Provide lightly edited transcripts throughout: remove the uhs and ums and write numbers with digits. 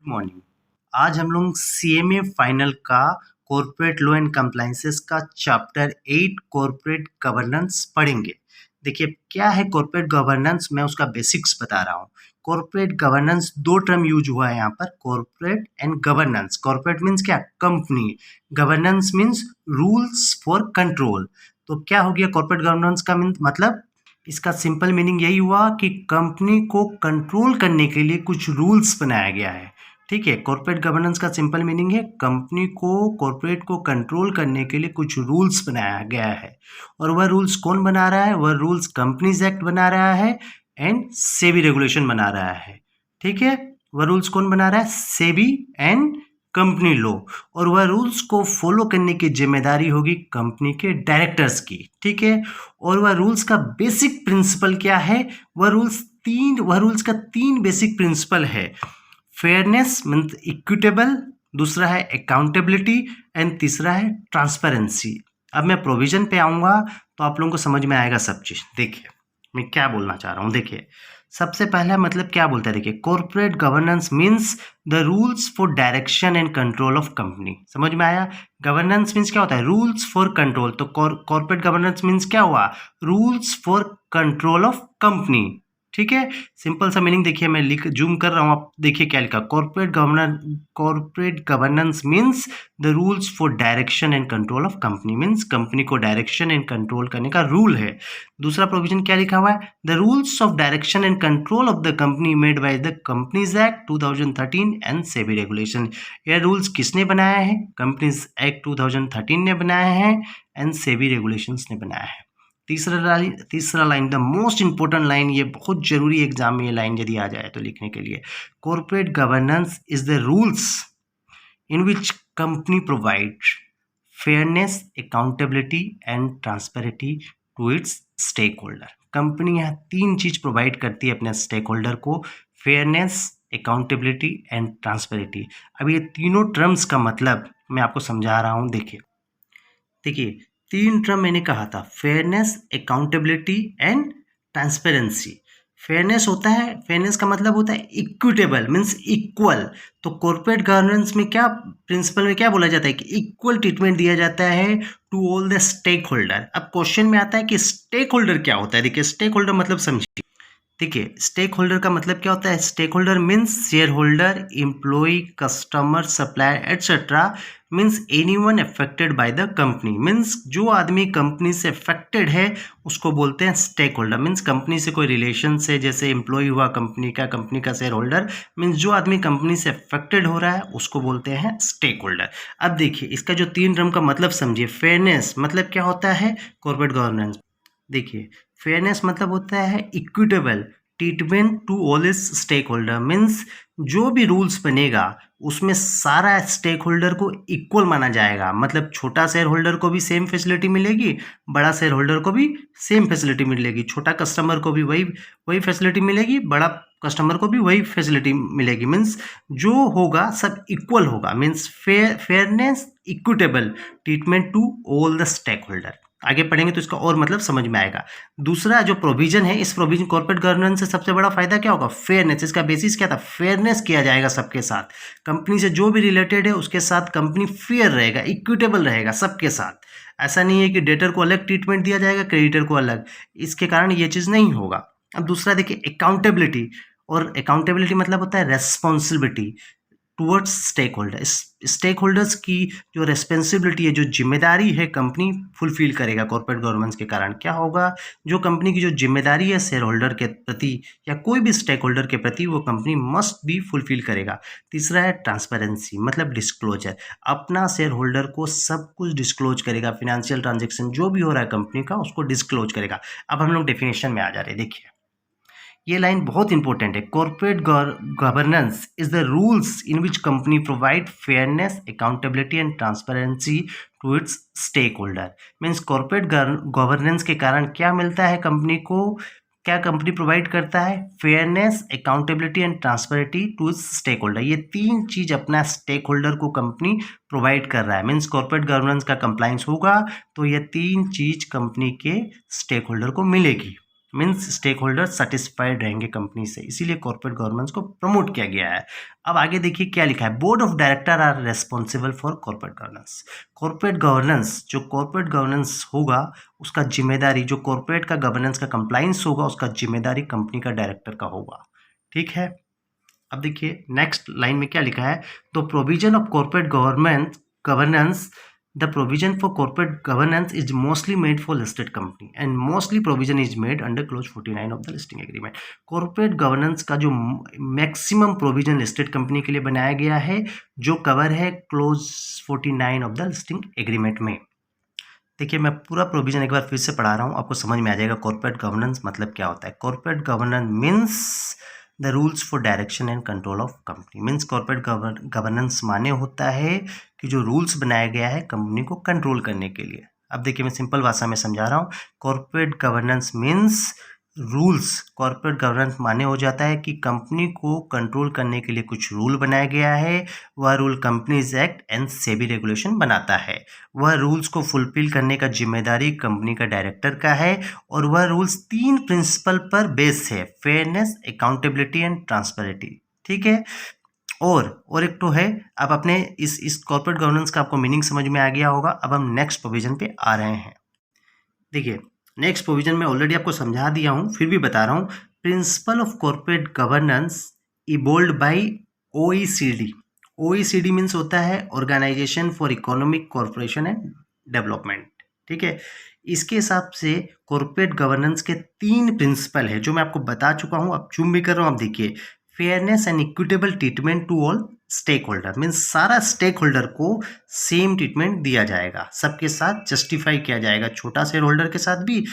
Morning. आज हम लोग सीएमए फाइनल का कॉर्पोरेट लॉ एंड कंप्लायंसेस का चैप्टर 8 कॉर्पोरेट गवर्नेंस पढ़ेंगे। देखिए क्या है कॉर्पोरेट गवर्नेंस, मैं उसका बेसिक्स बता रहा हूँ। कॉर्पोरेट गवर्नेंस दो टर्म यूज हुआ है यहाँ पर, corporate and governance. Corporate means क्या? Company. Governance means rules for control. तो क्या हो गया कॉर्पोरेट गवर्नेंस का मतलब? इसका सिंपल मीनिंग यही हुआ कि कंपनी को कंट्रोल करने के लिए कुछ रूल्स बनाया गया है। ठीक है, कॉर्पोरेट गवर्नेंस का सिंपल मीनिंग है कंपनी को, कॉर्पोरेट को कंट्रोल करने के लिए कुछ रूल्स बनाया गया है। और वह रूल्स कौन बना रहा है? वह रूल्स कंपनीज एक्ट बना रहा है एंड सेबी रेगुलेशन बना रहा है। ठीक है, वह रूल्स कौन बना रहा है? SEBI and company law. और वह रूल्स को फॉलो करने की जिम्मेदारी होगी कंपनी के डायरेक्टर्स की। ठीक है, और वह रूल्स का बेसिक प्रिंसिपल क्या है? वह रूल्स का तीन बेसिक प्रिंसिपल है। फेयरनेस मीन्स इक्विटेबल, दूसरा है अकाउंटेबिलिटी एंड तीसरा है ट्रांसपेरेंसी। अब मैं प्रोविजन पे आऊँगा तो आप लोगों को समझ में आएगा सब चीज़। देखिए मैं क्या बोलना चाह रहा हूँ। देखिए सबसे पहला मतलब क्या बोलता है, देखिए corporate governance means the rules for direction and control of company. समझ में आया? गवर्नेंस मीन्स क्या होता है? Rules for control. तो कॉर्पोरेट गवर्नेंस मीन्स क्या हुआ? Rules for control of company. ठीक है, सिंपल सा मीनिंग देखिए, मैं लिख जूम कर रहा हूँ, आप देखिए क्या लिखा। Corporate governance means the rules for direction and control of company. Means company को डायरेक्शन एंड कंट्रोल करने का रूल है। दूसरा प्रोविजन क्या लिखा हुआ है? The rules of direction and control of the company made by the companies act 2013 and SEBI regulation. यह रूल्स किसने बनाया है? कंपनीज एक्ट 2013 ने बनाया है एंड सेबी रेगुलेशंस ने बनाया है। तीसरा line the most important line, ये बहुत जरूरी एग्जाम में ये लाइन यदि आ जाए तो लिखने के लिए। Corporate governance is the rules in which company provide fairness, accountability and transparency to its stakeholder. Company यहाँ तीन चीज प्रोवाइड करती है अपने स्टेक होल्डर को, फेयरनेस, अकाउंटेबिलिटी एंड ट्रांसपेरेंसी। अब ये तीनों टर्म्स का मतलब मैं आपको समझा रहा हूँ। देखिए तीन टर्म मैंने कहा था, fairness, accountability and transparency. Fairness होता है, फेयरनेस का मतलब होता है इक्विटेबल मीन्स इक्वल। तो कॉर्पोरेट गवर्नेंस में क्या प्रिंसिपल में क्या बोला जाता है कि इक्वल ट्रीटमेंट दिया जाता है to all the stakeholder. अब क्वेश्चन में आता है कि स्टेक होल्डर क्या होता है। देखिए स्टेक होल्डर मतलब समझिए। देखिए स्टेक होल्डर का मतलब क्या होता है? Stakeholder means shareholder, employ, customer, supplier etcetera. Means anyone affected by the company. Means जो आदमी कंपनी से अफेक्टेड है उसको बोलते हैं स्टेक होल्डर। मीन्स कंपनी से कोई रिलेशन से, जैसे एम्प्लॉय हुआ कंपनी का शेयर होल्डर। मीन्स जो आदमी कंपनी से अफेक्टेड हो रहा है उसको बोलते हैं स्टेक होल्डर। अब देखिए इसका जो तीन टर्म का मतलब समझिए। फेयरनेस मतलब क्या होता है कॉर्पोरेट गवर्नेंस? देखिए फेयरनेस मतलब होता है equitable treatment to all is stakeholder. Means जो भी रूल्स बनेगा उसमें सारा स्टेक होल्डर को इक्वल माना जाएगा। मतलब छोटा शेयर होल्डर को भी सेम फैसिलिटी मिलेगी, बड़ा शेयर होल्डर को भी सेम फैसिलिटी मिलेगी, छोटा कस्टमर को भी वही फैसिलिटी मिलेगी, बड़ा कस्टमर को भी वही फैसिलिटी मिलेगी। मीन्स जो होगा सब इक्वल होगा। Means fairness, equitable treatment to all the stakeholder. आगे पढ़ेंगे तो इसका और मतलब समझ में आएगा। दूसरा जो प्रोविजन है, इस प्रोविजन कॉर्पोरेट गवर्नेंस से सबसे बड़ा फायदा क्या होगा? फेयरनेस। इसका बेसिस क्या था? फेयरनेस किया जाएगा सबके साथ। कंपनी से जो भी रिलेटेड है उसके साथ कंपनी फेयर रहेगा, इक्विटेबल रहेगा सबके साथ। ऐसा नहीं है कि डेटर को अलग ट्रीटमेंट दिया जाएगा, क्रेडिटर को अलग। इसके कारण ये चीज़ नहीं होगा। अब दूसरा देखिए अकाउंटेबिलिटी। और अकाउंटेबिलिटी मतलब होता है responsibility towards stakeholder. Stakeholders की जो रेस्पॉन्सिबिलिटी है, जो जिम्मेदारी है, कंपनी फुलफिल करेगा। कॉर्पोरेट गवर्नेंस के कारण क्या होगा? जो कंपनी की जो जिम्मेदारी है शेयर होल्डर के प्रति या कोई भी स्टेक होल्डर के प्रति, वो कंपनी मस्ट भी फुलफिल करेगा। तीसरा है ट्रांसपेरेंसी मतलब डिस्क्लोजर। अपना शेयर होल्डर को सब कुछ डिस्क्लोज करेगा, फिनेंशियल ट्रांजेक्शन जो भी हो रहा है कंपनी का उसको डिस्क्लोज करेगा। अब हम लोग डेफिनेशन में आ जा रहे हैं। देखिए ये लाइन बहुत इंपॉर्टेंट है। Corporate governance is the rules in which company provide fairness, accountability and transparency to its stakeholder. Means corporate governance के कारण क्या मिलता है कंपनी को? क्या कंपनी प्रोवाइड करता है? Fairness, accountability and transparency to its stakeholder. ये तीन चीज अपना स्टेक होल्डर को कंपनी प्रोवाइड कर रहा है। मीन्स कॉर्पोरेट गवर्नेंस का कंप्लायंस होगा तो ये तीन चीज कंपनी के स्टेक होल्डर को मिलेगी। मीन्स स्टेक होल्डर सेटिस्फाइड रहेंगे कंपनी से, इसीलिए कॉर्पोरेट गवर्नेंस को प्रमोट किया गया है। अब आगे देखिए क्या लिखा है, board of director are responsible for corporate governance. Corporate governance, जो कॉर्पोरेट गवर्नेंस होगा उसका जिम्मेदारी, जो कॉर्पोरेट का गवर्नेंस का कंप्लाइंस होगा उसका जिम्मेदारी कंपनी का डायरेक्टर का होगा। ठीक है, अब देखिए नेक्स्ट लाइन में क्या लिखा है, the provision of corporate governance the provision for corporate governance is mostly made for listed company and mostly provision is made under clause 49 of the listing agreement। corporate governance का जो maximum provision listed company के लिए बनाया गया है, जो cover है close 49 of the listing agreement में। देखिए मैं पूरा प्रोविजन एक बार फिर से पढ़ा रहा हूँ, आपको समझ में आ जाएगा कॉर्पोरेट गवर्नेंस मतलब क्या होता है। Corporate governance means the rules for direction and control of company. Means corporate governance माने होता है कि जो रूल्स बनाया गया है कंपनी को कंट्रोल करने के लिए। अब देखिए मैं सिंपल भाषा में समझा रहा हूँ, corporate governance means rules. Corporate governance माने हो जाता है कि कंपनी को कंट्रोल करने के लिए कुछ रूल बनाया गया है, वह rule companies act and SEBI regulation बनाता है। वह रूल्स को फुलफिल करने का जिम्मेदारी कंपनी का डायरेक्टर का है और वह रूल्स 3 प्रिंसिपल पर बेस है, फेयरनेस, अकाउंटेबिलिटी एंड ट्रांसपेरेंटी। ठीक है, और एक तो है, अब अपने इस कॉर्पोरेट गवर्नेंस का आपको मीनिंग समझ में आ गया होगा। अब हम नेक्स्ट प्रोविजन पे आ रहे हैं। देखिए नेक्स्ट प्रोविजन में ऑलरेडी आपको समझा दिया हूँ, फिर भी बता रहा हूँ। Principle of corporate governance evolved by OECD। OECD means होता है organisation for economic corporation and development. ठीक है, इसके हिसाब से कॉर्पोरेट गवर्नेंस के 3 प्रिंसिपल है जो मैं आपको बता चुका हूँ, अब जूम भी कर रहा हूँ। आप देखिए, fairness and equitable treatment to all stake holder, means सारा स्टेक होल्डर को सेम ट्रीटमेंट दिया जाएगा, सबके साथ जस्टिफाई किया जाएगा, छोटा शेयर होल्डर के साथ भी,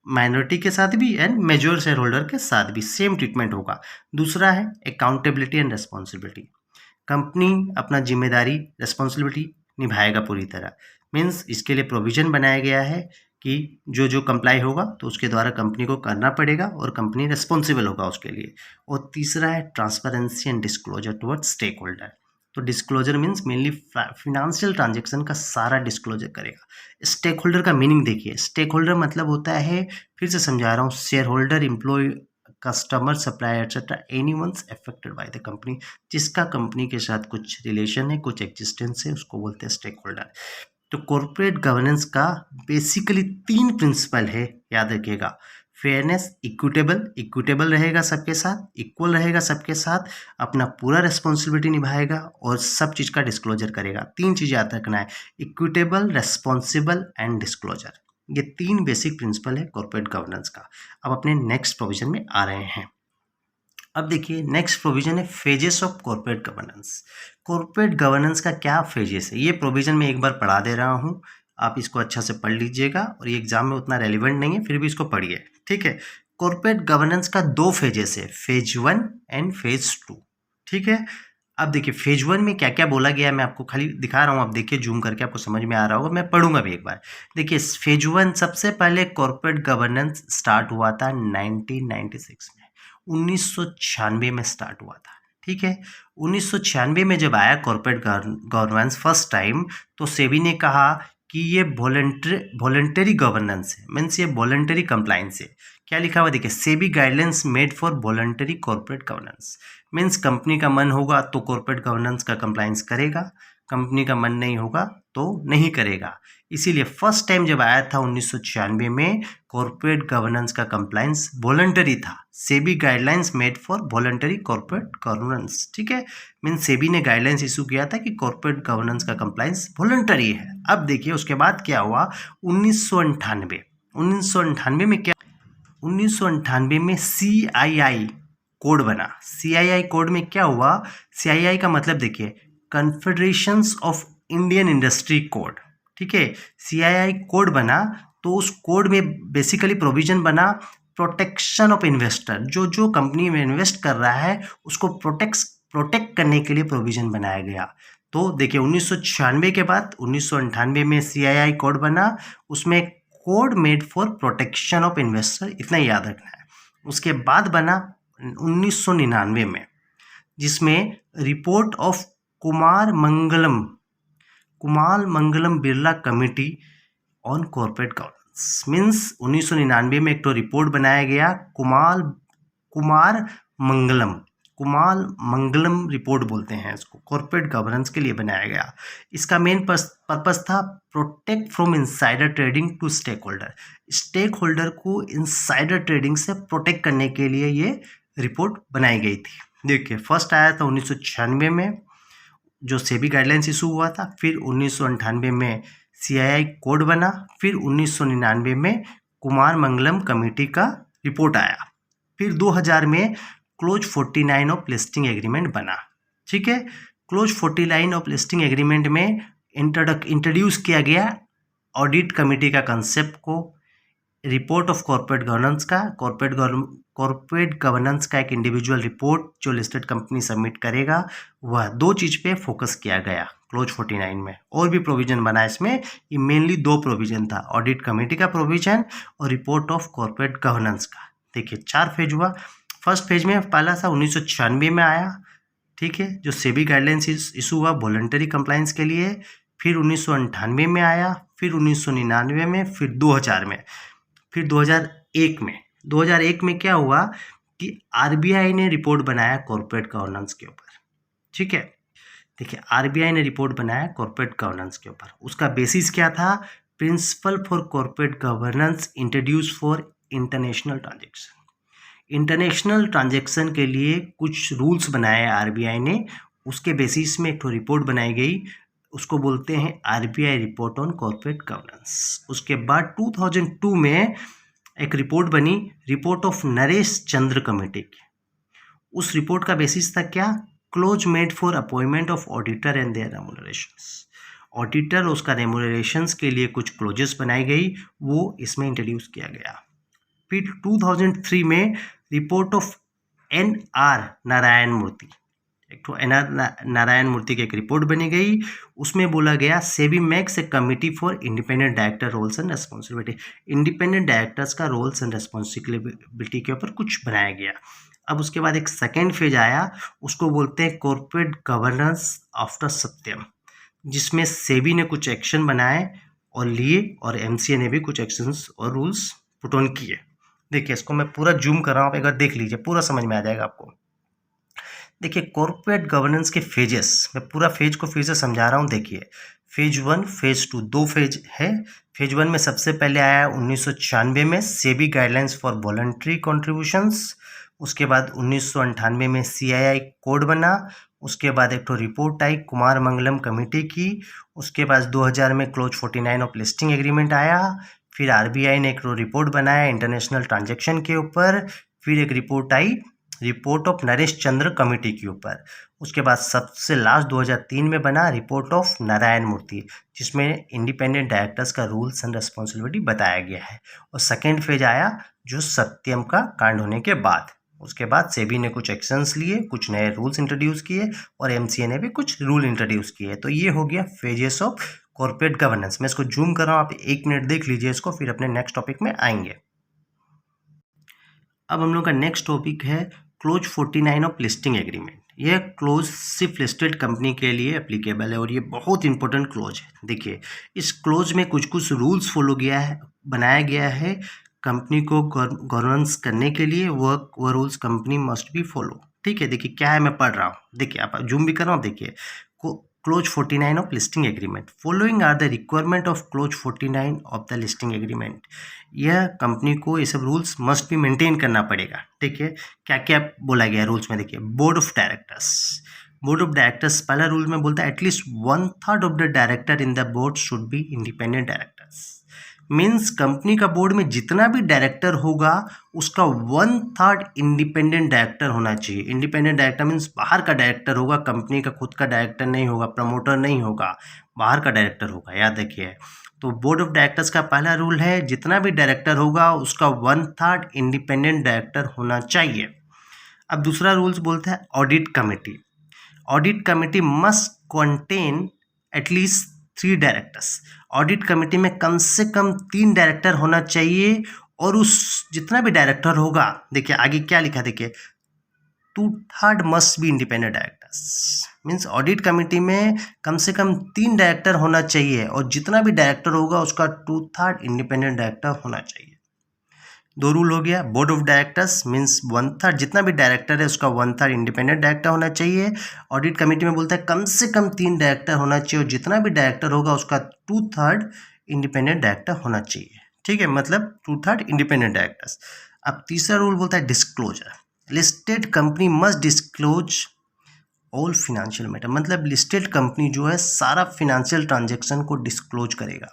माइनॉरिटी के साथ भी एंड मेजॉर शेयर होल्डर के साथ भी सेम ट्रीटमेंट होगा। दूसरा है अकाउंटेबिलिटी एंड रेस्पॉन्सिबिलिटी। कंपनी अपना जिम्मेदारी, रेस्पॉन्सिबिलिटी निभाएगा पूरी तरह। मीन्स इसके लिए प्रोविजन बनाया गया है कि जो जो कंप्लाई होगा तो उसके द्वारा कंपनी को करना पड़ेगा और कंपनी रिस्पॉन्सिबल होगा उसके लिए। और तीसरा है transparency and disclosure towards stakeholder. तो disclosure means mainly financial transaction का सारा डिस्क्लोजर करेगा। स्टेक होल्डर का मीनिंग देखिए, स्टेक होल्डर मतलब होता है, फिर से समझा रहा हूँ, shareholder, employ, customer, supplier etcetera, anyone's affected by the company. जिसका कंपनी के साथ कुछ रिलेशन है, कुछ एक्जिस्टेंस है, उसको बोलते हैं स्टेक होल्डर। तो कॉर्पोरेट गवर्नेंस का बेसिकली 3 प्रिंसिपल है, याद रखिएगा। फेयरनेस, इक्विटेबल रहेगा सबके साथ, इक्वल रहेगा सबके साथ, अपना पूरा रिस्पॉन्सिबिलिटी निभाएगा और सब चीज़ का डिस्क्लोजर करेगा। 3 चीज़ याद रखना है, इक्विटेबल, रेस्पॉन्सिबल एंड डिस्क्लोजर। ये 3 बेसिक प्रिंसिपल है कॉर्पोरेट गवर्नेंस का। अब अपने नेक्स्ट प्रोविजन में आ रहे हैं। अब देखिए नेक्स्ट प्रोविजन है phases of corporate governance. Corporate governance का क्या फेजेस है, ये प्रोविजन में एक बार पढ़ा दे रहा हूँ, आप इसको अच्छा से पढ़ लीजिएगा, और ये एग्जाम में उतना रेलिवेंट नहीं है, फिर भी इसको पढ़िए। ठीक है, कॉर्पोरेट गवर्नेंस का 2 फेजेस है, फेज 1 एंड फेज 2। ठीक है, अब देखिए फेज 1 में क्या क्या बोला गया है, मैं आपको खाली दिखा रहा हूँ, आप देखिए जूम करके, आपको समझ में आ रहा होगा, मैं पढ़ूंगा भी एक बार। देखिए फेज 1, सबसे पहले कॉर्पोरेट गवर्नेंस स्टार्ट हुआ था 1996 में, 1996 में स्टार्ट हुआ था। ठीक है, 1996 में जब आया कॉर्पोरेट गवर्नेंस फर्स्ट टाइम, तो सेबी ने कहा कि ये वॉलंटरी गवर्नेंस है, मीन्स ये वॉलंटरी कंप्लाइंस है। क्या लिखा हुआ देखिए, SEBI guidelines made for voluntary corporate governance. Means company का मन होगा तो कॉर्पोरेट गवर्नेंस का कंप्लाइंस करेगा, कंपनी का मन नहीं होगा तो नहीं करेगा। इसीलिए फर्स्ट टाइम जब आया था 1996 में, कॉर्पोरेट गवर्नेंस का कंप्लाइंस वॉलंटरी था। SEBI guidelines made for voluntary corporate governance. ठीक है, मीन सेबी ने गाइडलाइंस इशू किया था कि कॉर्पोरेट गवर्नेंस का कंप्लाइंस वॉलंटरी है। अब देखिए उसके बाद क्या हुआ, 1998 में क्या, 1998 में CII कोड बना। CII कोड में क्या हुआ, CII का मतलब देखिए, कन्फेडरेशंस ऑफ इंडियन इंडस्ट्री कोड। ठीक है, CII कोड बना, तो उस कोड में बेसिकली प्रोविजन बना प्रोटेक्शन ऑफ इन्वेस्टर, जो कंपनी में इन्वेस्ट कर रहा है उसको प्रोटेक्ट करने के लिए प्रोविजन बनाया गया। तो देखिए 1996 के बाद 1998 में CII कोड बना, उसमें code made for protection of investor, इतना ही याद रखना है। उसके बाद बना 1999 में, जिसमें report of Kumar Mangalam Birla committee on corporate governance. Means 1999 में एक तो रिपोर्ट बनाया गया कुमार मंगलम रिपोर्ट बोलते हैं इसको, कॉर्पोरेट गवर्नेंस के लिए बनाया गया। इसका मेन पर्पस था protect from insider trading to stake holder को इनसाइडर ट्रेडिंग से प्रोटेक्ट करने के लिए ये रिपोर्ट बनाई गई थी। देखिए फर्स्ट आया था 1996 में जो सेबी गाइडलाइंस इशू हुआ था, फिर 1998 में CII कोड बना, फिर 1999 में कुमार मंगलम कमेटी का रिपोर्ट आया, फिर 2000 में क्लोज 49 ऑफ लिस्टिंग एग्रीमेंट बना। ठीक है, क्लोज 49 ऑफ लिस्टिंग एग्रीमेंट में इंट्रोड्यूस किया गया ऑडिट कमेटी का कंसेप्ट को, रिपोर्ट ऑफ कॉर्पोरेट गवर्नेंस का, कॉर्पोरेट गवर्नेंस का एक इंडिविजुअल रिपोर्ट जो लिस्टेड कंपनी सबमिट करेगा, वह दो चीज़ पे फोकस किया गया क्लोज 49 में। और भी प्रोविजन बना इसमें, ये मेनली दो प्रोविजन था, ऑडिट कमेटी का प्रोविजन और रिपोर्ट ऑफ कॉर्पोरेट गवर्नेंस का। देखिए 4 फेज हुआ। फर्स्ट फेज में पहला था 1996 में आया, ठीक है, जो सेबी गाइडलाइंस इशू हुआ वॉलंटरी कंप्लायंस के लिए, फिर 1998 में आया, फिर 1999 में, फिर 2000 में, फिर 2001 में क्या हुआ कि RBI ने रिपोर्ट बनाया कॉर्पोरेट गवर्नेंस के ऊपर। ठीक है, देखिए RBI ने रिपोर्ट बनाया कॉर्पोरेट गवर्नेंस के ऊपर। उसका बेसिस क्या था? Principle for corporate governance introduce for international transaction. International transaction के लिए कुछ रूल्स बनाए RBI ने, उसके बेसिस में एक तो रिपोर्ट बनाई गई, उसको बोलते हैं RBI report on corporate governance. उसके बाद 2002 में एक रिपोर्ट बनी, report of Naresh Chandra committee की। उस रिपोर्ट का बेसिस था क्या? Clause made for appointment of auditor and their remunerations. Auditor उसका रेम्यूनरेशंस के लिए कुछ क्लोजेस बनाई गई, वो इसमें इंट्रोड्यूस किया गया। फिर 2003 में रिपोर्ट ऑफ NR नारायण मूर्ति, एक तो NR नारायण मूर्ति की एक रिपोर्ट बनी गई, उसमें बोला गया SEBI makes a committee for independent director roles and responsibility. Independent directors का रोल्स एंड रेस्पॉन्सिबिलिटी के ऊपर कुछ बनाया गया। अब उसके बाद एक सेकेंड फेज आया, उसको बोलते हैं कॉर्पोरेट गवर्नेंस आफ्टर सत्यम, जिसमें सेबी ने कुछ एक्शन बनाए और लिए और MCA ने भी कुछ एक्शंस और रूल्स पुट ऑन किए। देखिए इसको मैं पूरा जूम कर रहा हूँ, आप एक बार देख लीजिए, पूरा समझ में आ जाएगा आपको। देखिए कॉर्पोरेट गवर्नेंस के फेजेस, मैं पूरा फेज को फिर से समझा रहा हूँ। देखिए फेज 1, फेज 2, 2 फेज है। फेज 1 में सबसे पहले आया 1996 में SEBI guidelines for voluntary contributions. उसके बाद 1998 में CII कोड बना। उसके बाद एक तो रिपोर्ट आई कुमार मंगलम कमेटी की। उसके बाद 2000 में क्लोज 49 ऑफ लिस्टिंग एग्रीमेंट आया। फिर RBI ने एक रिपोर्ट बनाया इंटरनेशनल ट्रांजेक्शन के ऊपर। फिर एक report I report of Naresh Chandra committee के ऊपर। उसके बाद सबसे लास्ट 2003 में बना रिपोर्ट ऑफ नारायण मूर्ति, जिसमें इंडिपेंडेंट डायरेक्टर्स का रूल्स एंड रेस्पॉन्सिबिलिटी बताया गया है। और सेकेंड फेज आया जो सत्यम का कांड होने के बाद। उसके बाद सेबी ने कुछ एक्शंस लिए, कुछ नए रूल्स इंट्रोड्यूस किए और MCA ने भी कुछ रूल इंट्रोड्यूस किए। तो ये हो गया फेजेस ऑफ कॉर्पोरेट गवर्नेंस। मैं इसको जूम कर रहा हूँ, आप 1 मिनट देख लीजिए इसको, फिर अपने नेक्स्ट टॉपिक में आएंगे। अब हम लोग का नेक्स्ट टॉपिक है क्लोज 49 ऑफ लिस्टिंग एग्रीमेंट। यह क्लोज सिर्फ लिस्टेड कंपनी के लिए एप्लीकेबल है और ये बहुत इंपॉर्टेंट क्लोज है। देखिए इस क्लोज में कुछ कुछ रूल्स बनाया गया है कंपनी को गवर्नेंस करने के लिए। वो rules company must be follow. ठीक है, देखिए क्या है, मैं पढ़ रहा हूँ, देखिए आप जूम भी कर रहा हूँ। देखिए clause 49 of listing agreement, following are the requirement of clause 49 of the listing agreement. यह कंपनी को ये सब रूल्स मस्ट भी मेंटेन करना पड़ेगा। ठीक है, क्या क्या बोला गया रूल्स में? देखिए बोर्ड ऑफ डायरेक्टर्स, पहला रूल में बोलता है at least 1/3 of the director in the board should be independent directors. Means company का बोर्ड में जितना भी डायरेक्टर होगा उसका 1/3 इंडिपेंडेंट डायरेक्टर होना चाहिए। इंडिपेंडेंट डायरेक्टर मीन्स बाहर का डायरेक्टर होगा, कंपनी का खुद का डायरेक्टर नहीं होगा, प्रमोटर नहीं होगा, बाहर का डायरेक्टर होगा, याद रखिए। तो बोर्ड ऑफ डायरेक्टर्स का पहला रूल है जितना भी डायरेक्टर होगा उसका 1/3 इंडिपेंडेंट डायरेक्टर होना चाहिए। अब दूसरा रूल्स बोलता है audit committee must contain at least 3 directors. Audit committee में कम से कम 3 डायरेक्टर होना चाहिए और उस जितना भी डायरेक्टर होगा, देखिए आगे क्या लिखा, देखिए 2/3 must be independent directors. Means audit committee में कम से कम 3 डायरेक्टर होना चाहिए और जितना भी डायरेक्टर होगा उसका 2/3 इंडिपेंडेंट डायरेक्टर होना चाहिए। 2 रूल हो गया। बोर्ड ऑफ डायरेक्टर्स मीन्स 1/3, जितना भी डायरेक्टर है उसका 1/3 इंडिपेंडेंट डायरेक्टर होना चाहिए। ऑडिट कमेटी में बोलता है कम से कम 3 डायरेक्टर होना चाहिए और जितना भी डायरेक्टर होगा उसका 2/3 इंडिपेंडेंट डायरेक्टर होना चाहिए। ठीक है, मतलब 2/3 इंडिपेंडेंट डायरेक्टर्स। अब तीसरा रूल बोलता है disclosure. Listed company must disclose all financial matter, मतलब लिस्टेड कंपनी जो है सारा फिनेंशियल ट्रांजेक्शन को डिस्क्लोज करेगा,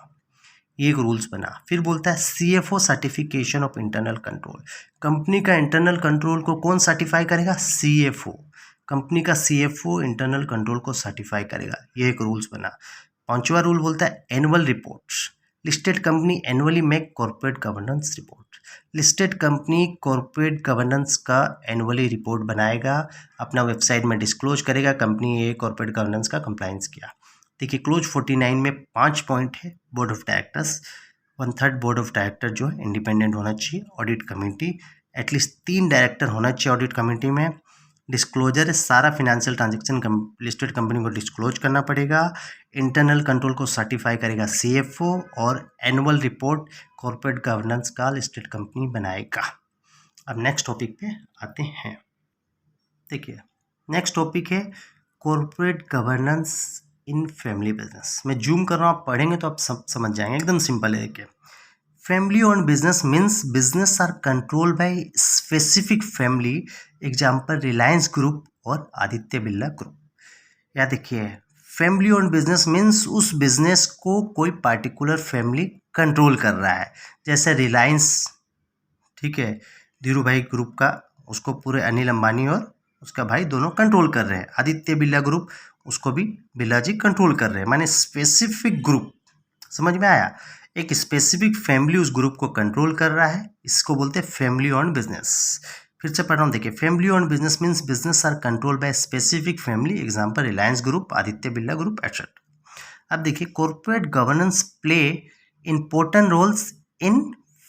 ये एक रूल्स बना। फिर बोलता है CFO certification of internal control. Company का इंटरनल कंट्रोल को कौन सर्टिफाई करेगा? CFO। कंपनी का CFO इंटरनल कंट्रोल को सर्टिफाई करेगा, ये एक रूल्स बना। 5वां रूल बोलता है annual report. Listed company annually make corporate governance report. Listed company corporate governance का एनुअली रिपोर्ट बनाएगा, अपना वेबसाइट में डिस्क्लोज करेगा कंपनी ये कॉर्पोरेट गवर्नेंस का कंप्लायंस किया। देखिए क्लोज 49 में 5 पॉइंट है। Board of directors 1/3 board of director जो है इंडिपेंडेंट होना चाहिए। ऑडिट कमेटी एटलीस्ट 3 डायरेक्टर होना चाहिए ऑडिट कमेटी में। डिस्क्लोजर है, सारा फिनेंशियल ट्रांजेक्शन लिस्टेड कंपनी को डिस्क्लोज करना पड़ेगा। इंटरनल कंट्रोल को सर्टिफाई करेगा CFO और एनुअल रिपोर्ट कॉर्पोरेट गवर्नेंस का लिस्टेड कंपनी बनाएगा। अब नेक्स्ट टॉपिक पे आते हैं। देखिए नेक्स्ट टॉपिक है corporate governance in family business. मैं जूम कर रहा हूँ, आप पढ़ेंगे तो आप सब समझ जाएंगे, एकदम सिंपल है। देखिए family owned business means business are control by specific family, example Reliance group और आदित्य बिरला ग्रुप। या देखिए फैमिली ओन्ड बिजनेस मीन्स उस बिजनेस को कोई पार्टिकुलर फैमिली कंट्रोल कर रहा है, जैसे रिलायंस, ठीक है, धीरू भाई ग्रुप का, उसको पूरे अनिल अंबानी और उसका भाई दोनों कंट्रोल कर रहे हैं। आदित्य बिरला ग्रुप, उसको भी बिरला जी कंट्रोल कर रहे हैं, माने स्पेसिफिक ग्रुप। समझ में आया? एक स्पेसिफिक फैमिली उस ग्रुप को कंट्रोल कर रहा है, इसको बोलते हैं फैमिली ओन्ड बिजनेस। फिर से पढ़ रहा हूँ, देखिए family owned business means business are control by specific family, example Reliance group, Aditya Birla group etcetera. अब देखिए corporate governance play important roles in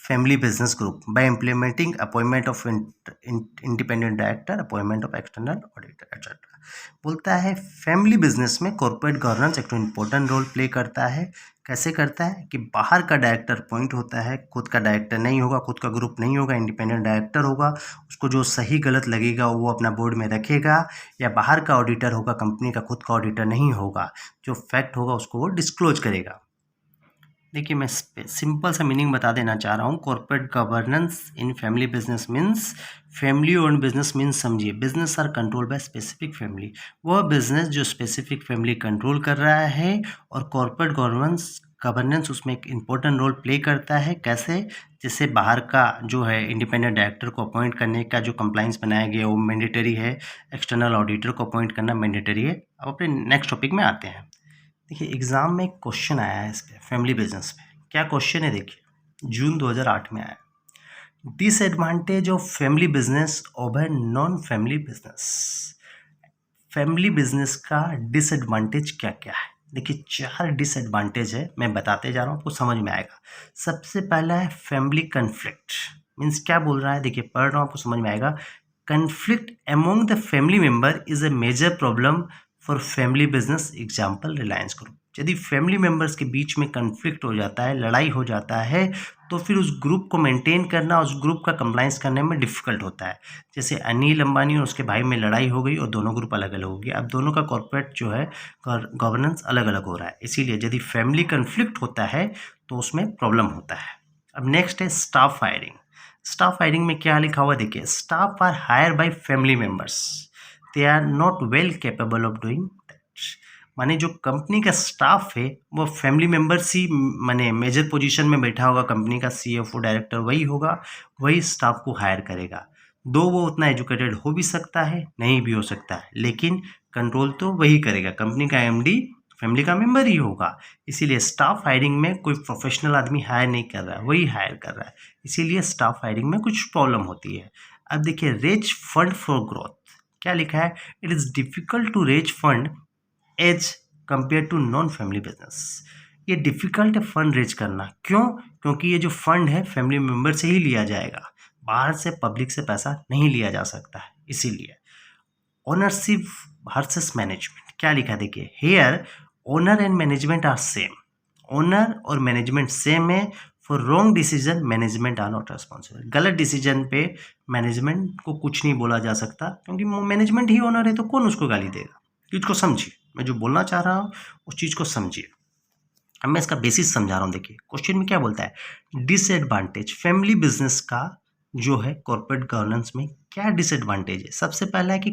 family business group by implementing appointment of independent director, appointment of external auditor etcetera. बोलता है family business में corporate governance एक तो important role play करता है। कैसे करता है कि बाहर का डायरेक्टर अपॉइंट होता है, खुद का डायरेक्टर नहीं होगा, खुद का ग्रुप नहीं होगा, इंडिपेंडेंट डायरेक्टर होगा, उसको जो सही गलत लगेगा वो अपना बोर्ड में रखेगा। या बाहर का ऑडिटर होगा, कंपनी का खुद का ऑडिटर नहीं होगा, जो फैक्ट होगा उसको वो डिस्क्लोज करेगा। देखिए मैं सिंपल सा मीनिंग बता देना चाह रहा हूँ। Corporate governance in family business means family owned business means, समझिए business are control by specific family, वह बिजनेस जो स्पेसिफिक फैमिली कंट्रोल कर रहा है, और कॉर्पोरेट गवर्नेंस उसमें एक इम्पोर्टेंट रोल प्ले करता है। कैसे? जैसे बाहर का जो है इंडिपेंडेंट डायरेक्टर को अपॉइंट करने का जो कंप्लायंस बनाया गया वो मैंडेटरी है, एक्सटर्नल ऑडिटर को अपॉइंट करना मैंडेटरी है। अब अपने नेक्स्ट टॉपिक में आते हैं। देखिए एग्ज़ाम में एक क्वेश्चन आया है इस पे, फैमिली बिजनेस पे। क्या क्वेश्चन है? देखिए जून 2008 में आया। Disadvantage of family business over non family business. Family business का डिसएडवांटेज क्या क्या है? देखिए 4 डिसएडवांटेज है, मैं बताते जा रहा हूँ, आपको समझ में आएगा। सबसे पहला है फैमिली कन्फ्लिक्ट। मीन्स क्या बोल रहा है? देखिए पढ़ रहा हूँ, आपको समझ में आएगा। Conflict among the family member is a major problem for family business, example Reliance group. यदि फैमिली मेंबर्स के बीच में कन्फ्लिक्ट हो जाता है, लड़ाई हो जाता है, तो फिर उस ग्रुप को मेंटेन करना, उस ग्रुप का कंप्लायंस करने में डिफिकल्ट होता है। जैसे अनिल अंबानी और उसके भाई में लड़ाई हो गई और दोनों ग्रुप अलग अलग हो गए, अब दोनों का कॉर्पोरेट जो है गवर्नेंस अलग अलग हो रहा है। इसीलिए यदि फैमिली कन्फ्लिक्ट होता है तो उसमें प्रॉब्लम होता है। अब नेक्स्ट है स्टाफ हायरिंग। स्टाफ हायरिंग में क्या लिखा हुआ? देखिए staff are hire by family members, they are not well capable of doing that. माने जो कंपनी का स्टाफ है वो फैमिली मेंबर्स ही, माने मेजर पोजीशन में बैठा होगा, कंपनी का CFO डायरेक्टर वही होगा, वही स्टाफ को हायर करेगा। दो वो उतना एजुकेटेड हो भी सकता है, नहीं भी हो सकता है, लेकिन कंट्रोल तो वही करेगा। कंपनी का MD फैमिली का मेंबर ही होगा। इसीलिए स्टाफ हायरिंग में कोई प्रोफेशनल आदमी हायर नहीं कर रहा है, वही हायर कर रहा है। इसीलिए स्टाफ हायरिंग में कुछ प्रॉब्लम होती है। अब देखिए रेज फंड फॉर ग्रोथ, क्या लिखा है? It is difficult to raise fund as compare to non family business. ये डिफिकल्ट है फंड रेज करना। क्यों? क्योंकि ये जो फंड है फैमिली मेंबर से ही लिया जाएगा, बाहर से पब्लिक से पैसा नहीं लिया जा सकता है। इसीलिए ओनरशिप वर्सेस मैनेजमेंट, क्या लिखा है देखिए, here owner and management are same, owner और मैनेजमेंट सेम है। For wrong decision management are not responsible, गलत डिसीजन पे मैनेजमेंट को कुछ नहीं बोला जा सकता, क्योंकि मैनेजमेंट ही ओनर है, तो कौन उसको गाली देगा। चीज़ को समझिए, मैं जो बोलना चाह रहा हूँ उस चीज़ को समझिए। अब मैं इसका बेसिस समझा रहा हूँ। देखिए क्वेश्चन में क्या बोलता है, डिसएडवांटेज फैमिली बिजनेस का जो है कॉर्पोरेट गवर्नेंस में क्या डिसएडवांटेज है। सबसे पहला है कि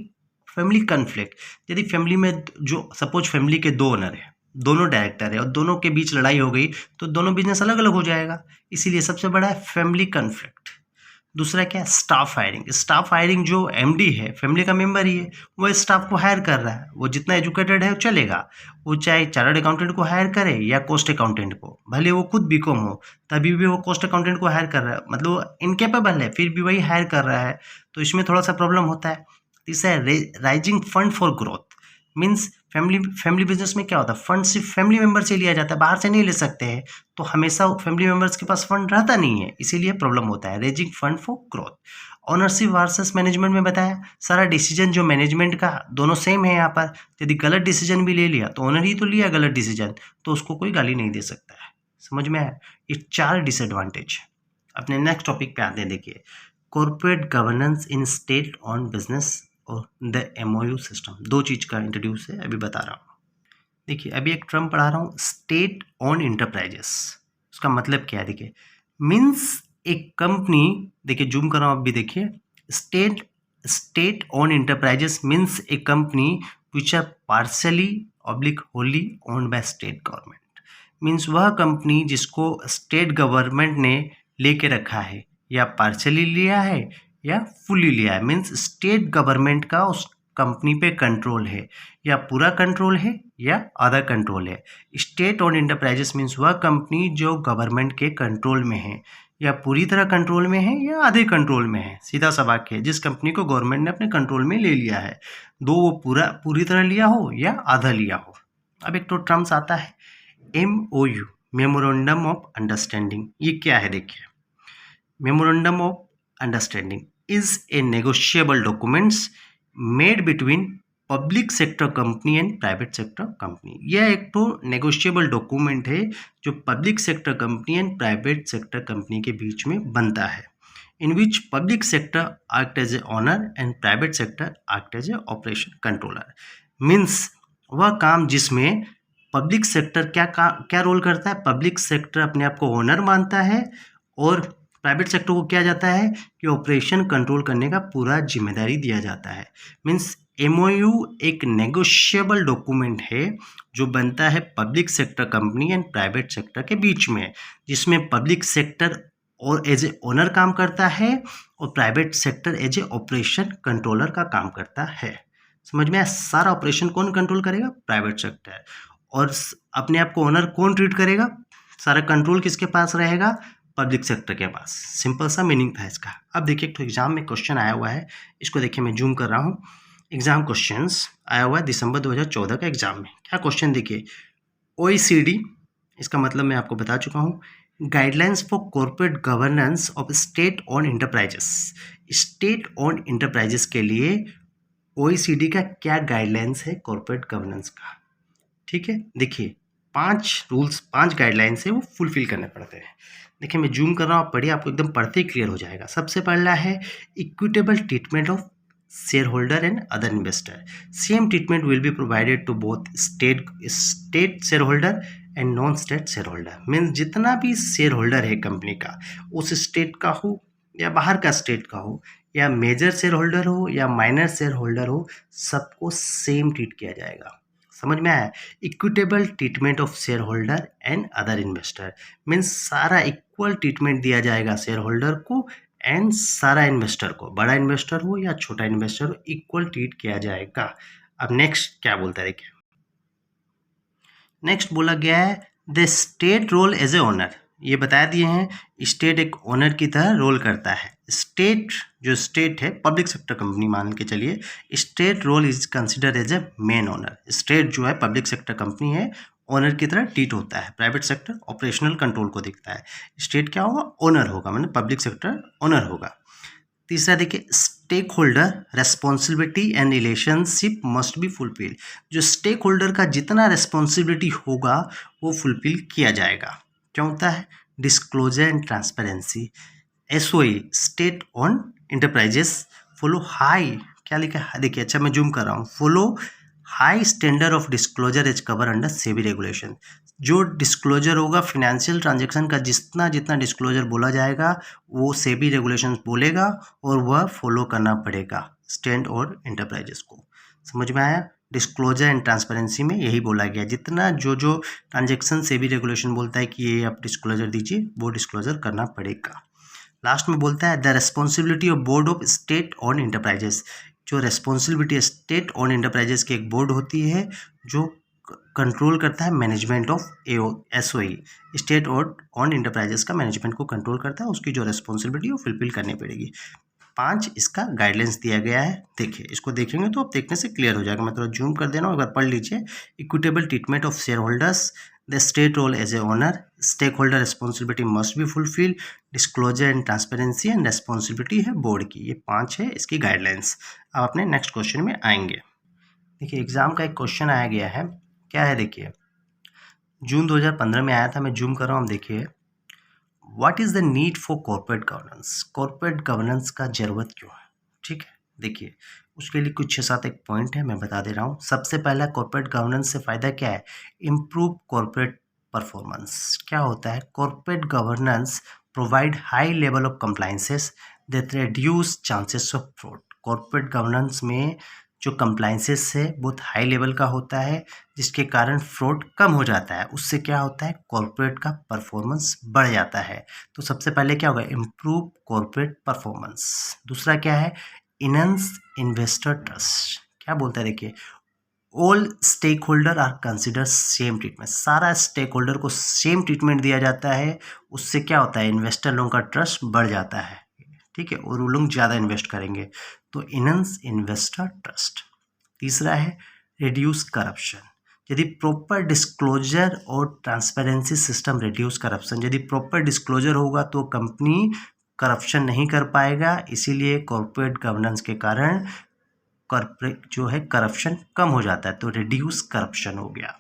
फैमिली कन्फ्लिक्ट, यदि फैमिली में जो सपोज फैमिली के दो ओनर है, दोनों डायरेक्टर है और दोनों के बीच लड़ाई हो गई तो दोनों बिजनेस अलग अलग हो जाएगा, इसीलिए सबसे बड़ा है फैमिली कन्फ्लिक्ट। दूसरा क्या है, स्टाफ हायरिंग। स्टाफ हायरिंग, जो एमडी है फैमिली का मेंबर ही है, वो स्टाफ को हायर कर रहा है, वो जितना एजुकेटेड है वो चलेगा, वो चाहे चार्टर्ड अकाउंटेंट को हायर करे या कॉस्ट अकाउंटेंट को, भले वो खुद बीकॉम हो तभी भी वो कॉस्ट अकाउंटेंट को हायर कर रहा है, मतलब वो इनकेपेबल है फिर भी वही हायर कर रहा है, तो इसमें थोड़ा सा प्रॉब्लम होता है। तीसरा है rising fund for growth, means family business में क्या होता है, फंड सिर्फ फैमिली मेंबर से लिया जाता है, बाहर से नहीं ले सकते हैं, तो हमेशा फैमिली मेंबर्स के पास फंड रहता नहीं है, इसीलिए प्रॉब्लम होता है। Raising fund for growth. Ownership versus management में बताया, सारा डिसीजन जो मैनेजमेंट का दोनों सेम है यहाँ पर, यदि गलत डिसीजन भी ले लिया तो ओनर ही तो लिया गलत डिसीजन, तो उसको कोई गाली नहीं दे सकता है। समझ में आया, ये 4 डिसएडवांटेज। अपने नेक्स्ट टॉपिक पे आते हैं। देखिए corporate governance in state on business और द एमओयू सिस्टम, 2 चीज़ का इंट्रोड्यूस है, अभी बता रहा हूँ। देखिए अभी एक टर्म पढ़ा रहा हूँ, स्टेट ऑन इंटरप्राइजेस। उसका मतलब क्या है, देखिए मीन्स एक कंपनी, देखिए जूम कर रहा हूँ, अब भी देखिए, state on enterprises means a company which are partially oblique wholly owned by state government. Means वह कंपनी जिसको स्टेट गवर्नमेंट ने लेके रखा है, या पार्शली लिया है या फुली लिया है, मीन्स स्टेट गवर्नमेंट का उस कंपनी पे कंट्रोल है, या पूरा कंट्रोल है या आधा कंट्रोल है। स्टेट ओन्ड इंटरप्राइजेस मीन्स वह कंपनी जो गवर्नमेंट के कंट्रोल में है, या पूरी तरह कंट्रोल में है या आधे कंट्रोल में है, सीधा सा वाक्य है, जिस कंपनी को गवर्नमेंट ने अपने कंट्रोल में ले लिया है, दो वो पूरी तरह लिया हो या आधा लिया हो। अब एक तो टर्म्स आता है MOU, मेमोरेंडम ऑफ अंडरस्टैंडिंग। ये क्या है, देखिए memorandum of understanding is a negotiable documents made between public sector company and private sector company. यह एक तो नेगोशिएबल डॉक्यूमेंट है जो public sector company and private sector company के बीच में बनता है, in which public sector act as a owner and private sector act as a operation controller. Means वह काम जिसमें पब्लिक सेक्टर क्या रोल करता है, पब्लिक सेक्टर अपने आप को ओनर मानता है और प्राइवेट सेक्टर को क्या जाता है कि ऑपरेशन कंट्रोल करने का पूरा जिम्मेदारी दिया जाता है। मीन्स MOU एक नेगोशिएबल डॉक्यूमेंट है जो बनता है public sector company and private sector के बीच में, जिसमें पब्लिक सेक्टर और एज ए ओनर काम करता है और private sector as a operation controller का काम करता है। समझ में आया, सारा ऑपरेशन कौन कंट्रोल करेगा, प्राइवेट सेक्टर, और अपने आप को ओनर कौन ट्रीट करेगा, सारा कंट्रोल किसके पास रहेगा, पब्लिक सेक्टर के पास। सिंपल सा मीनिंग था इसका। अब देखिए तो एग्जाम में क्वेश्चन आया हुआ है, इसको देखिए मैं जूम कर रहा हूँ, एग्जाम क्वेश्चंस आया हुआ है दिसंबर 2014 का एग्जाम में। क्या क्वेश्चन देखिए, OECD, इसका मतलब मैं आपको बता चुका हूँ, guidelines for corporate governance of state on enterprises. State on enterprises के लिए OECD का क्या गाइडलाइंस है कॉर्पोरेट गवर्नेंस का। ठीक है, देखिए 5 रूल्स 5 गाइडलाइंस है वो फुलफिल करने पड़ते हैं। देखिए मैं जूम कर रहा हूँ, आप पढ़िए, आपको एकदम पढ़ते ही क्लियर हो जाएगा। सबसे पहला है equitable treatment of share holder and other investor. Same treatment will be provided to both state share holder and non state share holder. Means जितना भी शेयर होल्डर है कंपनी का, उस स्टेट का हो या बाहर का स्टेट का हो, या मेजर शेयर होल्डर हो या माइनर शेयर होल्डर हो, सबको सेम ट्रीट किया जाएगा। समझ में आया, equitable treatment of share holder and other investor, means सारा इक्वल ट्रीटमेंट दिया जाएगा शेयर होल्डर को एंड सारा इन्वेस्टर को, बड़ा इन्वेस्टर हो या छोटा इन्वेस्टर हो, इक्वल ट्रीट किया जाएगा। अब नेक्स्ट क्या बोलता है, देखिए नेक्स्ट बोला गया है the state role as a owner. ये बता दिए हैं, स्टेट एक ओनर की तरह रोल करता है। स्टेट जो स्टेट है, पब्लिक सेक्टर कंपनी मान के चलिए, state role is consider as a main owner. State जो है पब्लिक सेक्टर कंपनी है, ओनर की तरह ट्रीट होता है। प्राइवेट सेक्टर ऑपरेशनल कंट्रोल को देखता है, स्टेट क्या होगा, ओनर होगा, मतलब पब्लिक सेक्टर ओनर होगा। तीसरा देखिए stake holder responsibility and relationship must be fulfil. जो स्टेक होल्डर का जितना रेस्पॉन्सिबिलिटी होगा वो फुलफिल किया जाएगा। क्या होता है? Disclosure and transparency. SOE state on enterprises follow high, क्या लिखा है देखिए, अच्छा मैं जूम कर रहा हूँ, follow high standard of disclosure is cover under SEBI regulation. जो डिस्क्लोजर होगा फिनेंशियल ट्रांजैक्शन का, जितना जितना डिस्क्लोजर बोला जाएगा वो सेबी रेगुलेशन बोलेगा और वह फॉलो करना पड़ेगा स्टैंड और इंटरप्राइजेस को। समझ में आया? डिस्क्लोजर एंड ट्रांसपेरेंसी में यही बोला गया, जितना जो जो ट्रांजैक्शन सेबी रेगुलेशन बोलता है कि ये आप डिस्क्लोजर दीजिए, वो डिस्क्लोजर करना पड़ेगा। लास्ट में बोलता है the responsibility of board of state on enterprises. जो रेस्पॉन्सिबिलिटी स्टेट ऑन इंटरप्राइजेस की एक बोर्ड होती है जो कंट्रोल करता है management of SOE. State on enterprises का मैनेजमेंट को कंट्रोल करता है, उसकी जो रेस्पॉन्सिबिलिटी वो फुलफिल करनी पड़ेगी। 5 इसका गाइडलाइंस दिया गया है। देखिए इसको देखेंगे तो आप देखने से क्लियर हो जाएगा। मैं थोड़ा जूम कर दे रहा हूँ, एक बार पढ़ लीजिए। Equitable treatment of share holders, the state role as a owner, stake holder responsibility must be fulfil, disclosure and transparency and responsibility है बोर्ड की। ये 5 है इसकी गाइडलाइंस। अब अपने नेक्स्ट क्वेश्चन में आएंगे। देखिए एग्जाम का एक क्वेश्चन आया गया है, क्या है देखिए, जून 2015 में आया था, मैं जूम कर रहा हूँ। देखिए what is the need for corporate governance. Corporate governance का ज़रूरत क्यों है? ठीक है, देखिए उसके लिए कुछ 6-7 एक पॉइंट है, मैं बता दे रहा हूँ। सबसे पहला, कॉर्पोरेट गवर्नेंस से फ़ायदा क्या है? Improve corporate performance. क्या होता है? Corporate governance provide high level of compliances that reduce chances of fraud. Corporate governance में जो कंप्लाइंसेस है बहुत हाई लेवल का होता है, जिसके कारण फ्रॉड कम हो जाता है। उससे क्या होता है? कॉर्पोरेट का परफॉर्मेंस बढ़ जाता है। तो सबसे पहले क्या होगा? Improve corporate performance. दूसरा क्या है? Enhance investor trust. क्या बोलता है देखिए, all stake holder are consider same treatment. सारा स्टेक होल्डर को सेम ट्रीटमेंट दिया जाता है। उससे क्या होता है? इन्वेस्टर लोगों का ट्रस्ट बढ़ जाता है, ठीक है, और वो लोग ज़्यादा इन्वेस्ट करेंगे। तो इनहेंस इन्वेस्टर ट्रस्ट। तीसरा है रिड्यूस करप्शन। यदि प्रॉपर डिस्क्लोजर और ट्रांसपेरेंसी सिस्टम रिड्यूस करप्शन। यदि प्रॉपर डिस्क्लोजर होगा तो कंपनी करप्शन नहीं कर पाएगा, इसीलिए कॉर्पोरेट गवर्नेंस के कारण कॉर्पोरेट जो है करप्शन कम हो जाता है, तो रिड्यूस करप्शन हो गया।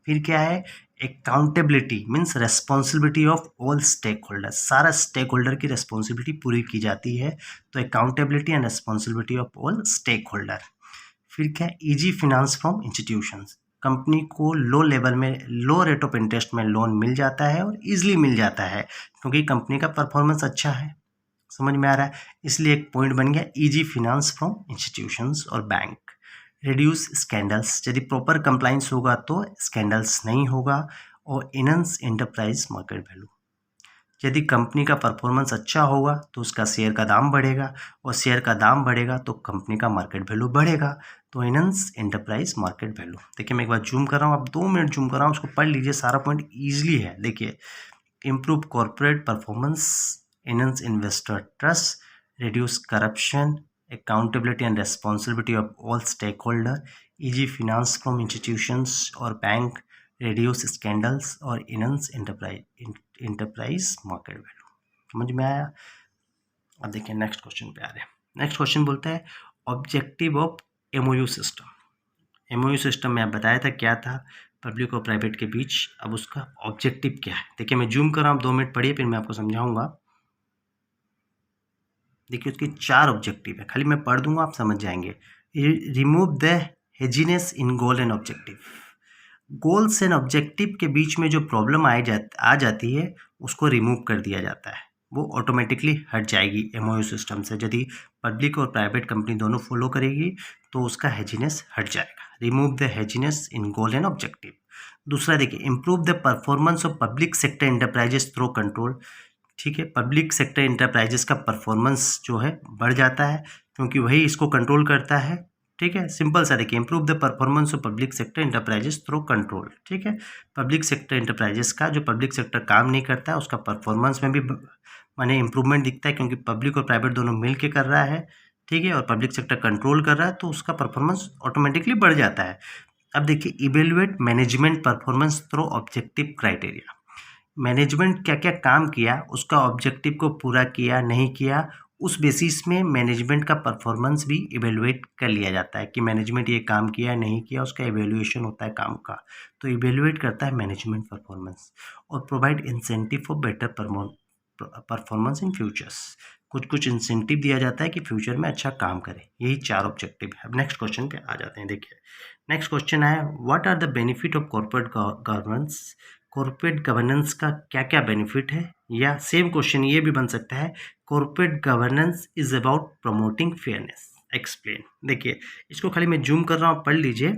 फिर क्या है? Accountability means responsibility of all stake holder. सारा स्टेक होल्डर की रेस्पॉन्सिबिलिटी पूरी की जाती है, तो accountability and responsibility of all stake holder. फिर क्या है? Easy finance from institutions. Company को लो लेवल में, लो रेट ऑफ इंटरेस्ट में लोन मिल जाता है और इजीली मिल जाता है, क्योंकि कंपनी का परफॉर्मेंस अच्छा है। समझ में आ रहा है? इसलिए एक पॉइंट बन गया, इजी फिनांस फ्रॉम इंस्टीट्यूशंस और बैंक। Reduce scandals. यदि प्रॉपर कंप्लाइंस होगा तो स्कैंडल्स नहीं होगा। और इनहेंस एंटरप्राइज मार्केट वैल्यू। यदि कंपनी का परफॉर्मेंस अच्छा होगा तो उसका शेयर का दाम बढ़ेगा, और शेयर का दाम बढ़ेगा तो कंपनी का मार्केट वैल्यू बढ़ेगा। तो इनहेंस एंटरप्राइज मार्केट वैल्यू। देखिए मैं एक बार जूम कर रहा हूँ, अब 2 मिनट जूम कर रहा हूँ, उसको पढ़ लीजिए, सारा पॉइंट ईजिली है। देखिए improve corporate performance, enhance investor trust, reduce corruption, accountability and responsibility of all stake holder, easy finance from institutions और बैंक, रिड्यूस स्कैंडल्स और इनहेंस इंटरप्राइज मार्केट वैल्यू। समझ में आया? अब देखिए नेक्स्ट क्वेश्चन पे आ रहे हैं। नेक्स्ट क्वेश्चन बोलता है objective of MOU system. MOU system में आप बताया था क्या था, पब्लिक और प्राइवेट के बीच। अब उसका ऑब्जेक्टिव क्या है? देखिए मैं जूम कर रहा हूँ, 2 मिनट पढ़िए फिर मैं आपको समझाऊंगा। देखिए उसकी 4 ऑब्जेक्टिव है, खाली मैं पढ़ दूंगा आप समझ जाएंगे। Remove the haziness in goal and objective. Goals and objective के बीच में जो प्रॉब्लम आ जाती है उसको रिमूव कर दिया जाता है, वो ऑटोमेटिकली हट जाएगी एमओयू सिस्टम से। यदि पब्लिक और प्राइवेट कंपनी दोनों फॉलो करेगी तो उसका हेजीनेस हट जाएगा। Remove the haziness in goal and objective. दूसरा देखिए improve the performance of public sector enterprises through control. ठीक है, पब्लिक सेक्टर इंटरप्राइजेस का परफॉर्मेंस जो है बढ़ जाता है, क्योंकि वही इसको कंट्रोल करता है। ठीक है, सिंपल सा देखिए, improve the performance of public sector enterprises through control. ठीक है, पब्लिक सेक्टर इंटरप्राइजेस का जो पब्लिक सेक्टर काम नहीं करता है उसका परफॉर्मेंस में भी माने इंप्रूवमेंट दिखता है, क्योंकि पब्लिक और प्राइवेट दोनों मिल के कर रहा है। ठीक है, और पब्लिक सेक्टर कंट्रोल कर रहा है तो उसका परफॉर्मेंस ऑटोमेटिकली बढ़ जाता है। अब देखिए evaluate management performance through objective criteria. Management क्या क्या काम किया, उसका ऑब्जेक्टिव को पूरा किया नहीं किया, उस बेसिस में मैनेजमेंट का परफॉर्मेंस भी इवेलुएट कर लिया जाता है कि मैनेजमेंट ये काम किया नहीं किया, उसका इवेल्युएशन होता है काम का। तो इवेलुएट करता है मैनेजमेंट परफॉर्मेंस और provide incentive for better performance in futures. कुछ कुछ इंसेंटिव दिया जाता है कि फ्यूचर में अच्छा काम करे। यही 4 ऑब्जेक्टिव है। अब नेक्स्ट क्वेश्चन पे आ जाते हैं। देखिए नेक्स्ट क्वेश्चन है, what are the benefit of corporate governance. Corporate governance का क्या क्या बेनिफिट है, या सेम क्वेश्चन ये भी बन सकता है, corporate governance is about promoting fairness, explain. देखिए इसको खाली मैं जूम कर रहा हूँ, पढ़ लीजिए,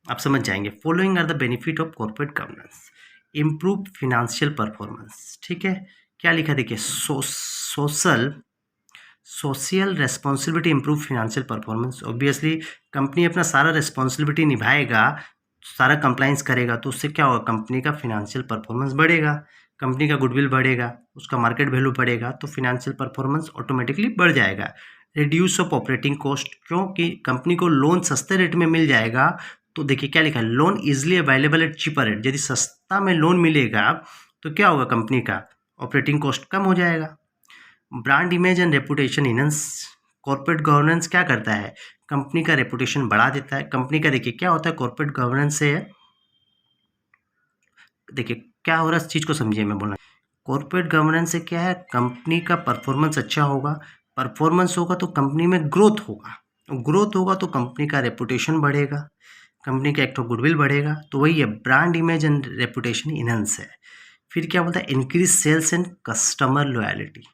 आप समझ जाएंगे। Following are the benefit of corporate governance, improve financial performance. ठीक है, क्या लिखा देखिए, social responsibility improve financial performance. Obviously company अपना सारा रेस्पॉन्सिबिलिटी निभाएगा, सारा कंप्लाइंस करेगा, तो उससे क्या होगा, कंपनी का फिनेंशियल परफॉर्मेंस बढ़ेगा, कंपनी का गुडविल बढ़ेगा, उसका मार्केट वैल्यू बढ़ेगा, तो फिनेंशियल परफॉर्मेंस ऑटोमेटिकली बढ़ जाएगा। रिड्यूस ऑफ ऑपरेटिंग कॉस्ट, क्योंकि कंपनी को लोन सस्ते रेट में मिल जाएगा। तो देखिए क्या लिखा है, loan easily available at cheaper rate. यदि सस्ता में लोन मिलेगा तो क्या होगा, कंपनी का ऑपरेटिंग कॉस्ट कम हो जाएगा। Brand image and reputation enhance, corporate governance क्या करता है, कंपनी का रेपुटेशन बढ़ा देता है। कंपनी का देखिए क्या होता है कॉर्पोरेट गवर्नेंस से, देखिए क्या हो रहा है, इस चीज़ को समझिए मैं बोलना। कॉर्पोरेट गवर्नेंस से क्या है, कंपनी का परफॉर्मेंस अच्छा होगा, परफॉर्मेंस होगा तो कंपनी में ग्रोथ होगा, ग्रोथ होगा तो कंपनी का रेपुटेशन बढ़ेगा, कंपनी का एक तो गुडविल बढ़ेगा। तो वही है, brand image and reputation enhance है। फिर क्या बोलता है, increase sales and customer loyalty.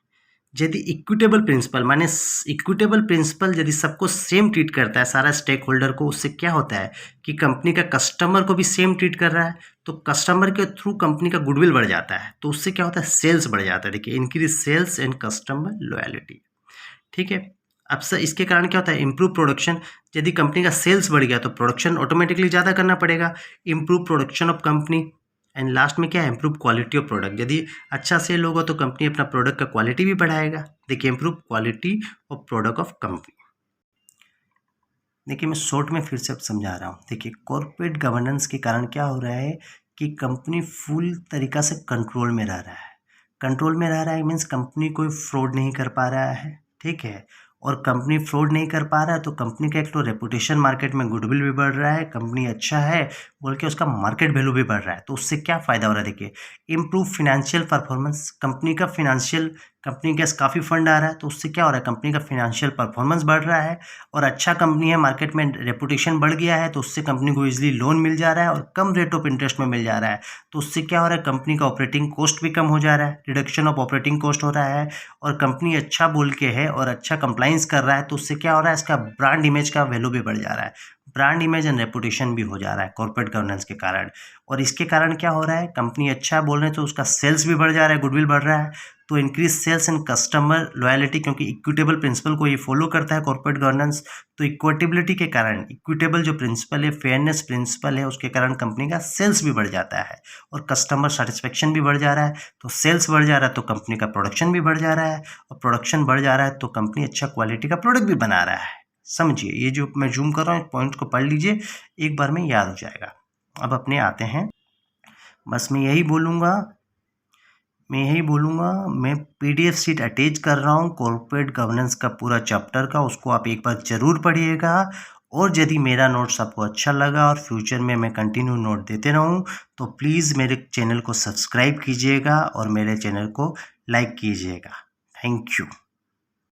यदि इक्विटेबल प्रिंसिपल, माने इक्विटेबल प्रिंसिपल यदि सबको सेम ट्रीट करता है, सारा स्टेक होल्डर को, उससे क्या होता है कि कंपनी का कस्टमर को भी सेम ट्रीट कर रहा है, तो कस्टमर के थ्रू कंपनी का गुडविल बढ़ जाता है, तो उससे क्या होता है, सेल्स बढ़ जाता है। देखिए increase sales and customer loyalty. ठीक है, अब सर इसके कारण क्या होता है, इंप्रूव प्रोडक्शन। यदि कंपनी का सेल्स बढ़ गया तो प्रोडक्शन ऑटोमेटिकली ज़्यादा करना पड़ेगा, improve production of company. And last में क्या है, इंप्रूव क्वालिटी ऑफ प्रोडक्ट। यदि अच्छा सेल होगा तो कंपनी अपना प्रोडक्ट का क्वालिटी भी बढ़ाएगा। देखिए improve quality of product of company. देखिए मैं शॉर्ट में फिर से अब समझा रहा हूँ। देखिए कॉर्पोरेट गवर्नेंस के कारण क्या हो रहा है कि कंपनी फुल तरीका से कंट्रोल में रह रहा है। कंट्रोल में रह रहा है मीन्स कंपनी कोई फ्रॉड नहीं कर पा रहा है, ठीक है। और कंपनी फ्रॉड नहीं कर पा रहा है तो कंपनी का एक तो रेपुटेशन, मार्केट में गुडविल भी बढ़ रहा है, कंपनी अच्छा है बोल के उसका मार्केट वैल्यू भी बढ़ रहा है। तो उससे क्या फ़ायदा हो रहा है, देखिए इम्प्रूव फिनेंशियल परफॉर्मेंस। कंपनी का फिनेंशियल, कंपनी के पास काफ़ी फंड आ रहा है तो उससे क्या हो रहा है, कंपनी का फिनेंशियल परफॉर्मेंस बढ़ रहा है। और अच्छा कंपनी है, मार्केट में रेपुटेशन बढ़ गया है, तो उससे कंपनी को इजीली लोन मिल जा रहा है और कम रेट ऑफ इंटरेस्ट में मिल जा रहा है। तो उससे क्या हो रहा है, कंपनी का ऑपरेटिंग कॉस्ट भी कम हो जा रहा है, रिडक्शन ऑफ ऑपरेटिंग कॉस्ट हो रहा है। और कंपनी अच्छा बोल के है और अच्छा कंप्लाइंस कर रहा है, तो उससे क्या हो रहा है, इसका ब्रांड इमेज का वैल्यू भी बढ़ जा रहा है, ब्रांड इमेज एंड रेपुटेशन भी हो जा रहा है कॉर्पोरेट गवर्नेंस के कारण। और इसके कारण क्या हो रहा है, कंपनी अच्छा बोल रहे हैं तो उसका सेल्स भी बढ़ जा रहा है, गुडविल बढ़ रहा है। तो increase sales and customer loyalty, क्योंकि इक्विटेबल प्रिंसिपल को ये फॉलो करता है कॉर्पोरेट गवर्नेंस। तो इक्विटेबिलिटी के कारण, इक्विटेबल जो प्रिंसिपल है, फेयरनेस प्रिंसिपल है, उसके कारण कंपनी का सेल्स भी बढ़ जाता है और कस्टमर सेटिस्फेक्शन भी बढ़ जा रहा है। तो सेल्स बढ़ जा रहा है तो कंपनी का प्रोडक्शन भी बढ़ जा रहा है, और प्रोडक्शन बढ़ जा रहा है तो कंपनी अच्छा क्वालिटी का प्रोडक्ट भी बना रहा है। समझिए, ये जो मैं जूम कर रहा हूँ पॉइंट को पढ़ लीजिए, एक बार में याद हो जाएगा। अब अपने आते हैं, बस मैं यही बोलूँगा, मैं PDF शीट अटैच कर रहा हूँ कॉर्पोरेट गवर्नेंस का पूरा चैप्टर का, उसको आप एक बार ज़रूर पढ़िएगा। और यदि मेरा नोट्स आपको अच्छा लगा और फ्यूचर में मैं कंटिन्यू नोट देते रहूँ तो प्लीज़ मेरे चैनल को सब्सक्राइब कीजिएगा और मेरे चैनल को लाइक कीजिएगा। Thank you.